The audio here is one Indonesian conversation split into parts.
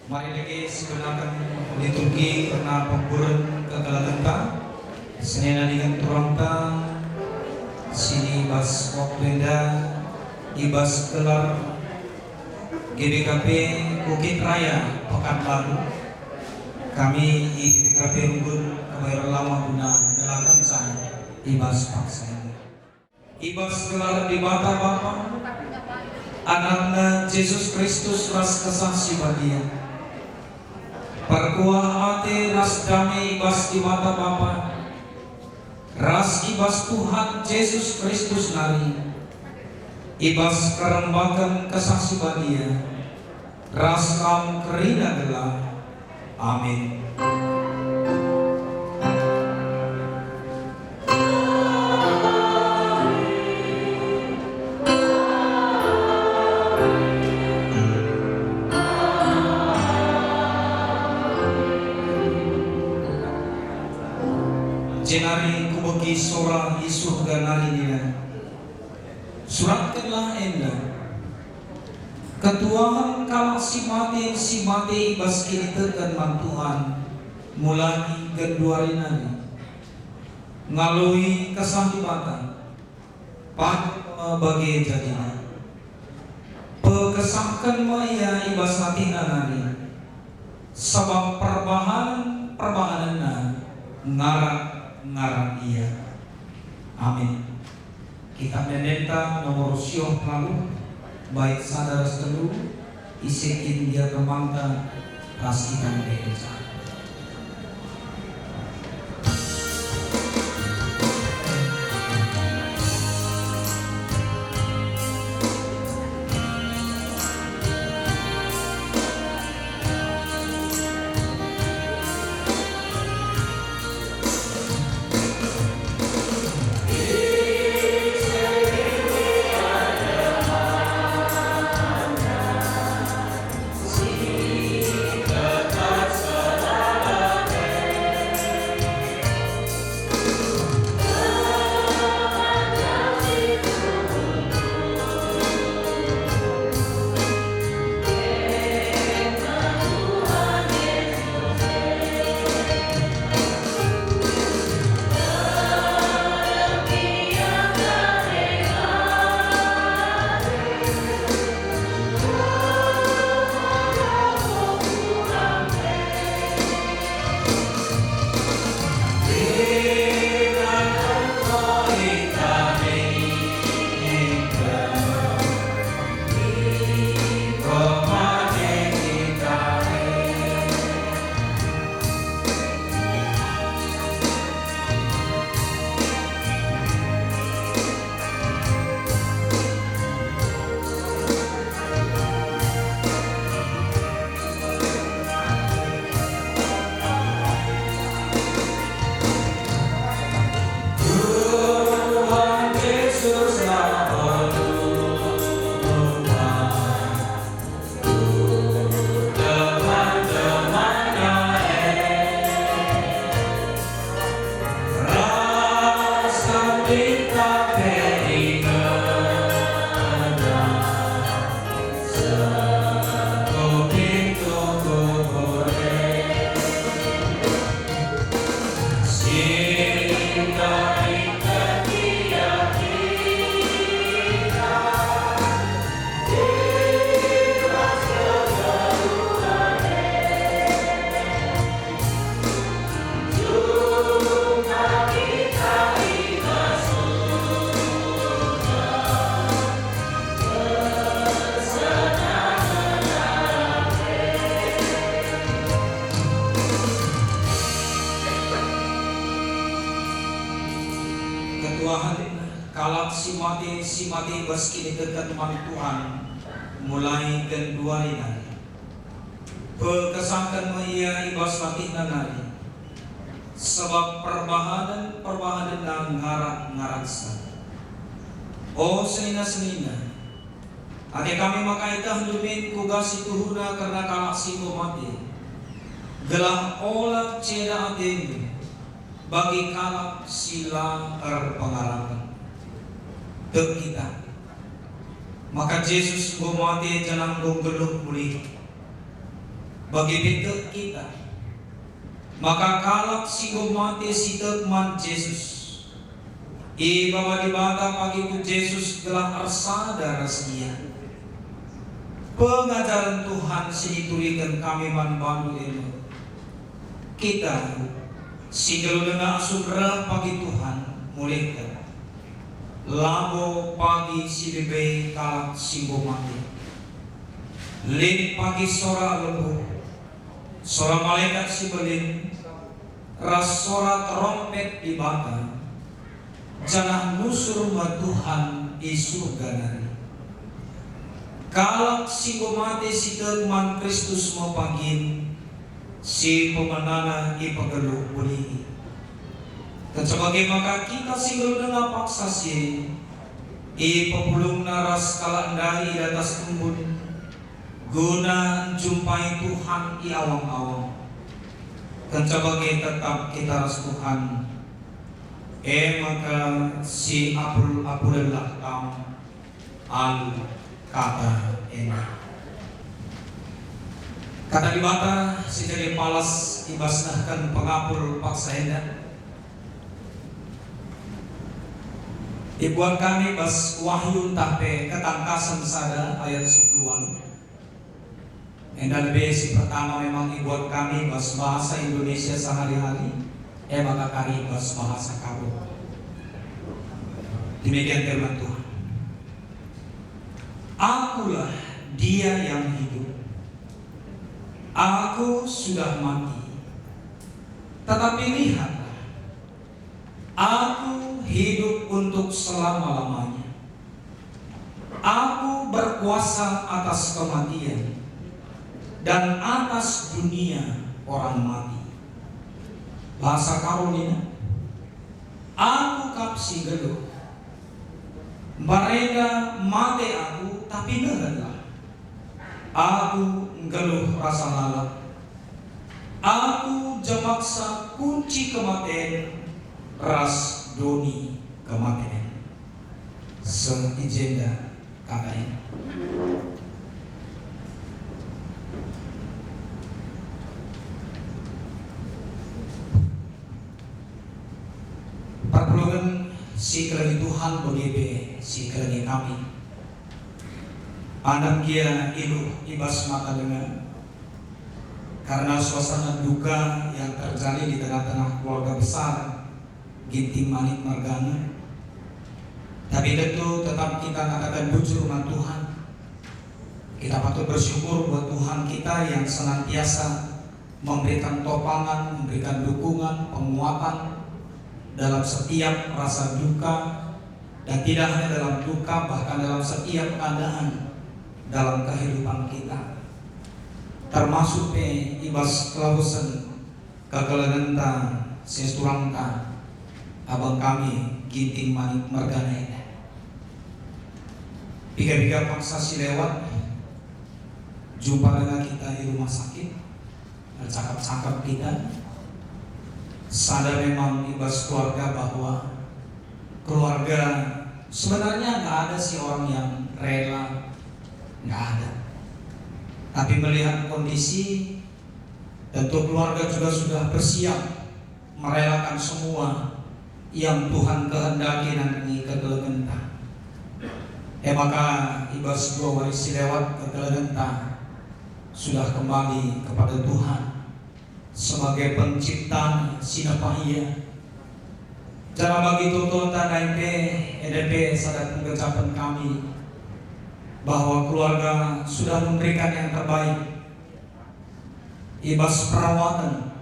Mari lagi sebenarkan liturgi karena pemburan kegalatan senena dengan turangta sini bas waktuenda ibas gelar GBKP Bukit Raya Pekanbaru. Kami GBKP Runggun Kebayoran Lama guna gelatan saya ibas paksa ibas gelar di mata Bapa anaknya Yesus Kristus ras kesaksi badia perkuah ate ras damai ibas di mata Bapa ras ibas Tuhan Yesus Kristus nari ibas kerembakan kesaksi badia ras kam kerina gelar. Amin. Jenari kubagi sora isuh ganari nila suratkanlah enda ketuaan kalak si mati ibas kini tekan mantuhan mulai genduari nari ngalui kesahibatan pad bagi jadinya pekesahkan maya ibas hati nari sebab perbahanan ngarak iya. Amin. Kita menenta nomor sioh lalu baik sadar setelah isikin dia kemangga raskikan gereja. Kalak si mati baski dekat Tuhan mulai kedua hari pekesahkan maya ibas latih nari sebab perbahanan dan ngaraksa senina ade kami makaitah lumin kugas tuhuna karena kalak si mati gelah olah ceda ademi bagi kalak sila pengalaman kita maka Yesus mati janang geluh muli bagi bentuk kita. Maka kalak si mati si tekman Yesus. Ibawa di bata pagi ku Yesus gelah arsa darasia. Pengajaran Tuhan siniturikan kami manbandu ilmu. Kita sigel dengan asumrah pagi Tuhan mulaikan. Labo pagi si bebe kalak simbo mati. Lin pagi sora lembu. Sora malaikat si belin. Ras sora trompet di bata. Jangan nusur ma Tuhan di surga nari. Kalak si mati si teman Kristus mau pagin si pemenana ipageluh buli. Dan sebagai maka kita singgul dengan paksa si ipapulung naras kalandai di atas embun guna jumpai Tuhan i awang-awang. Dan sebagai tetap kita ras Tuhan maka si apul lakam al kata enak. Kata di mata si jadi palas ibasnahkan pengapul paksa hendak. Ibuan kami bas wahyu tape ketangkasan sada ayat 10-an. Endan si pertama memang ibuan kami bas bahasa Indonesia sehari-hari. Maka kami bas bahasa kamu. Demikian firman Tuhan. Akulah dia yang hidup. Aku sudah mati. Tetapi lihatlah, aku hidup untuk selama-lamanya. Aku berkuasa atas kematian dan atas dunia orang mati. Bahasa Carolina, aku kapsi geluh. Mereka mati aku, tapi dengarlah. Aku geluh rasa lalap. Aku jemaksa kunci kematian, ras doni kematian. Seijenda kata ini. Perpuluhan si kelagi Tuhan bagi si kelagi kami. Andam kia ilu ibas mata dengan karena suasana duka yang terjadi di tengah-tengah keluarga besar Ginting Manik Margana. Tapi tentu tetap kita katakan bujur dengan Tuhan. Kita patut bersyukur buat Tuhan kita yang senantiasa memberikan topangan, memberikan dukungan, penguatan dalam setiap rasa duka, dan tidak hanya dalam duka, bahkan dalam setiap keadaan dalam kehidupan kita, termasuk ibas kelausan kekelengenta sesturangka abang kami Ginting Manik Margana ini. Piga-piga paksa si lewat jumpa dengan kita di rumah sakit, bercakap-cakap kita. Sadar memang ibas keluarga bahwa keluarga sebenarnya nggak ada sih orang yang rela, nggak ada. Tapi melihat kondisi, tentu keluarga juga sudah bersiap merelakan semua yang Tuhan kehendaki nanti kekelengenta. Maka ibas dua waris lewat kekelengenta sudah kembali kepada Tuhan sebagai pencipta sinapahia. Jangan bagi tuntutan EDP sadar pengecapan kami bahwa keluarga sudah memberikan yang terbaik, ibas perawatan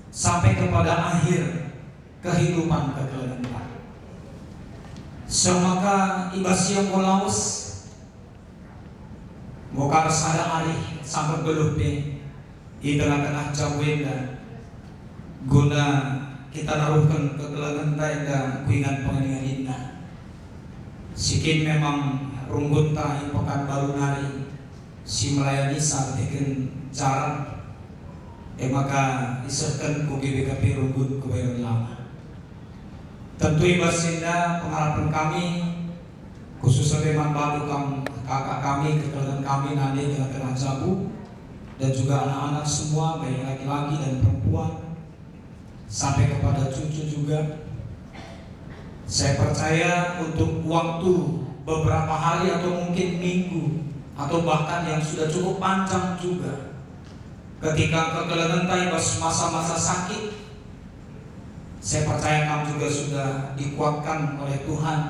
sampai kepada akhir kehidupan kekelengenta. Semaka ibas yang molaus mokar sada ari sampai beluh di tengah-tengah jawenda guna kita naruhkan kekelengenta dan kuingan pengeningan indah. Sikin memang runggota ipokan baru nari si melayani saatikan jarak maka isahkan ku GBKP runggut kebayang lama. Tentu ibasinda pengharapan kami khususnya memang baru kakak kami kekeluargaan kami nanti dengan tengah jabu dan juga anak-anak semua, baik laki-laki dan perempuan, sampai kepada cucu juga. Saya percaya untuk waktu beberapa hari atau mungkin minggu atau bahkan yang sudah cukup panjang juga, ketika kegelentai masa-masa sakit, saya percaya kamu juga sudah dikuatkan oleh Tuhan,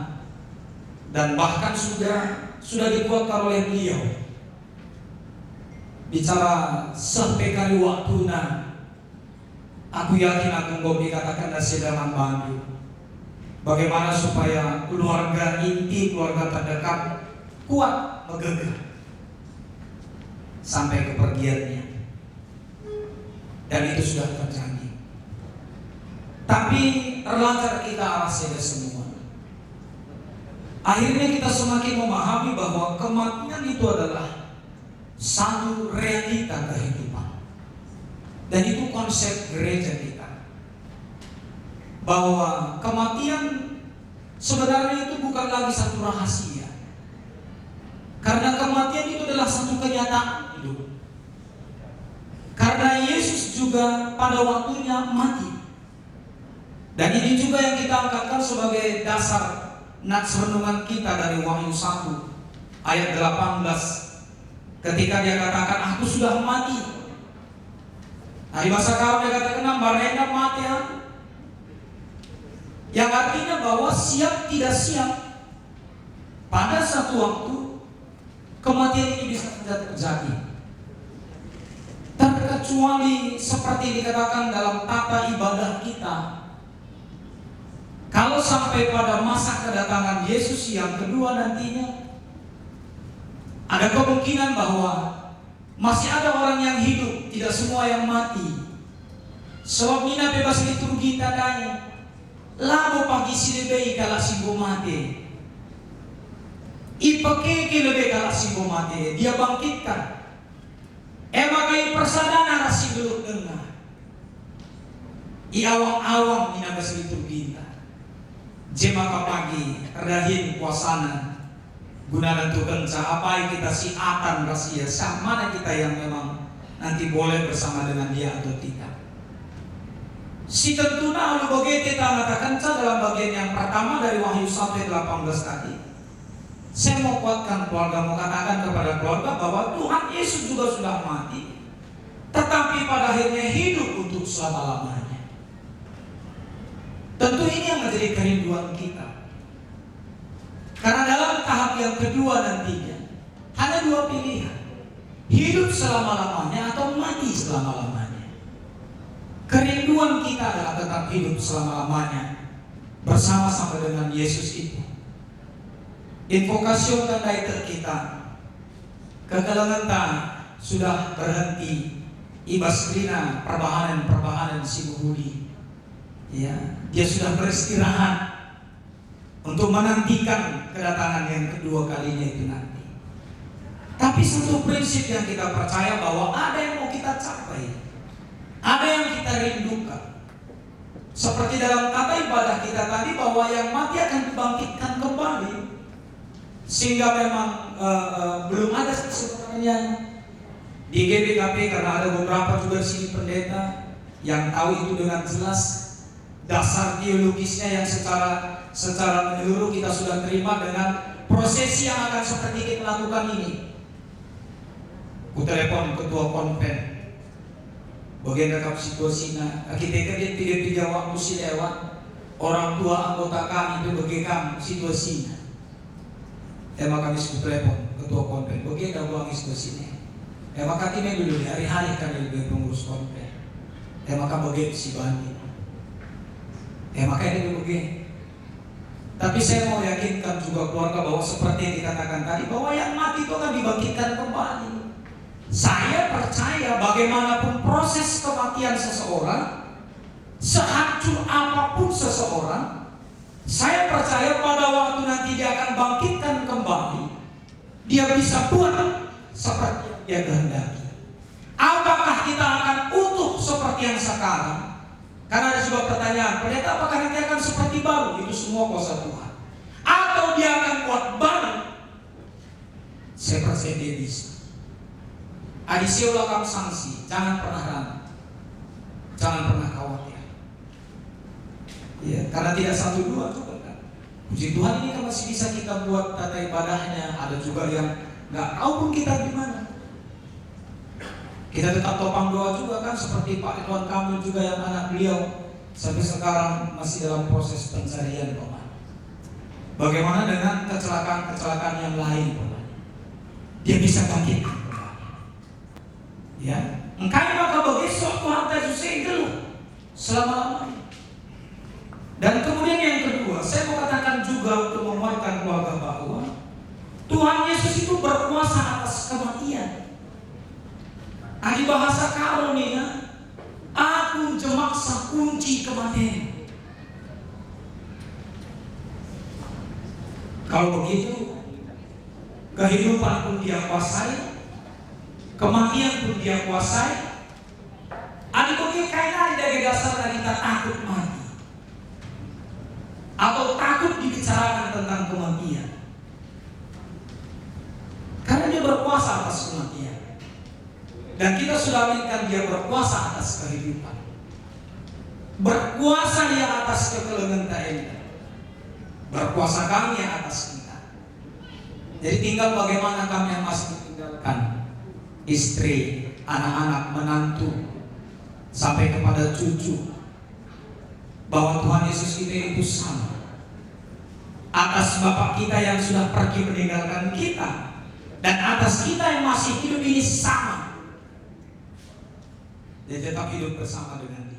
dan bahkan sudah dikuatkan oleh Beliau. Bicara sampai kali waktuna, aku yakin aku mau dikatakan dan sedaman bantu. Bagaimana supaya keluarga inti, keluarga terdekat kuat, megegah sampai kepergiannya. Dan itu sudah terjadi. Tapi terlantar kita arah saja semua. Akhirnya kita semakin memahami bahwa kematian itu adalah satu realita kehidupan. Dan itu konsep gereja kita. Bahwa kematian sebenarnya itu bukan lagi satu rahasia. Karena kematian itu adalah satu kenyataan hidup. Karena Yesus juga pada waktunya mati. Dan ini juga yang kita angkatkan sebagai dasar nats renungan kita dari Wahyu 1 ayat 18. Ketika dia katakan, aku sudah mati. Nah, di masa kawan dia katakan, barenda mati aku. Yang artinya bahwa siap tidak siap, pada satu waktu kematian itu bisa terjadi. Terkecuali seperti dikatakan dalam tata ibadah kita, kalau sampai pada masa kedatangan Yesus yang kedua nantinya, ada kemungkinan bahwa masih ada orang yang hidup, tidak semua yang mati. Sebab mina bebas liturgi tadanya, lalu pagi silebei kala simbo mati, ipake lebih kala simbo mati, dia bangkitkan. Emakai persadana rasi beluk dengar, iawang-awang mina bebas liturgi ta, jemaka pagi rahin puasana, guna tentukan cahapai kita siatan rahasia, mana kita yang memang nanti boleh bersama dengan dia atau tidak. Si tentunya alu bagai kita mengatakan dalam bagian yang pertama dari Wahyu 1:18 tadi. Saya mau kuatkan keluarga, mau katakan kepada keluarga bahwa Tuhan Yesus juga sudah mati, tetapi pada akhirnya hidup untuk selama-lamanya. Tentu ini yang menjadi kerinduan kita. Karena dalam tahap yang kedua nantinya hanya dua pilihan, hidup selama-lamanya atau mati selama-lamanya. Kerinduan kita adalah tetap hidup selama-lamanya bersama-sama dengan Yesus itu. Invokasyon tandai kita kegelangan sudah berhenti, ibas rina perbahanan si Buhudi, ya, dia sudah beristirahat untuk menantikan kedatangan yang kedua kalinya itu nanti. Tapi satu prinsip yang kita percaya bahwa ada yang mau kita capai, ada yang kita rindukan. Seperti dalam kata ibadah kita tadi, bahwa yang mati akan dibangkitkan kembali. Sehingga memang belum ada sebenarnya di GBKP, karena ada beberapa juga di sini pendeta yang tahu itu dengan jelas. Dasar teologisnya yang secara menyeluruh kita sudah terima dengan prosesi yang akan seperti kita lakukan ini. Ku telepon ketua konven, bagian rekap situasinya, kita tiga waktu si lewat, orang tua anggota kami itu bagian situasinya. Maka kami telepon ketua konven, bagian dah buang situasinya. Maka kami dulu hari-hari kami lebih pengurus konven. Maka bagian si bandi. Maka ini dulu bagian. Tapi saya mau yakinkan juga keluarga bahwa seperti yang dikatakan tadi, bahwa yang mati itu akan dibangkitkan kembali. Saya percaya bagaimanapun proses kematian seseorang, sehancur apapun seseorang, saya percaya pada waktu nanti dia akan bangkitkan kembali, dia bisa buat seperti yang dia kehendaki. Apakah kita akan utuh seperti yang sekarang? Karena ada sebuah pertanyaan, pendeta, apakah nanti akan seperti baru? Itu semua kuasa Tuhan. Atau dia akan buat baru? Saya percaya dia bisa. Adiseulah kamu sanksi, jangan pernah ragu, jangan pernah khawatir. Ya, karena tidak satu dua juga kan. Puji Tuhan, ini kan masih bisa kita buat tata ibadahnya. Ada juga yang nggak tahu pun kita gimana. Kita tetap topang doa juga kan, seperti Pak Ridwan Kamil juga yang anak beliau sampai sekarang masih dalam proses pencarian, Pak. Bagaimana dengan kecelakaan-kecelakaan yang lain, Pak? Dia bisa bangkit. Ya, engkau maka besok Tuhan Yesus itu selama-lamanya. Dan kemudian yang kedua, saya mau katakan juga untuk menguatkan keluarga bahwa Tuhan Yesus itu berkuasa atas kematian. Di bahasa karunia, aku jemaksa kunci kematian. Kalau begitu, kehidupan pun dia kuasai, kematian pun dia kuasai. Adik-adik kayaknya dari dasar kita takut mati atau takut dibicarakan tentang kematian, karena dia berkuasa atas kematian. Dan kita sudah lihat dia berkuasa atas kehidupan, berkuasa dia atas kekelengan, berkuasa kami atas kita. Jadi tinggal bagaimana kami yang masih ditinggalkan, istri, anak-anak, menantu, sampai kepada cucu, bahwa Tuhan Yesus kita itu sama atas Bapak kita yang sudah pergi meninggalkan kita, dan atas kita yang masih hidup ini sama. Dia tetap hidup bersama dengan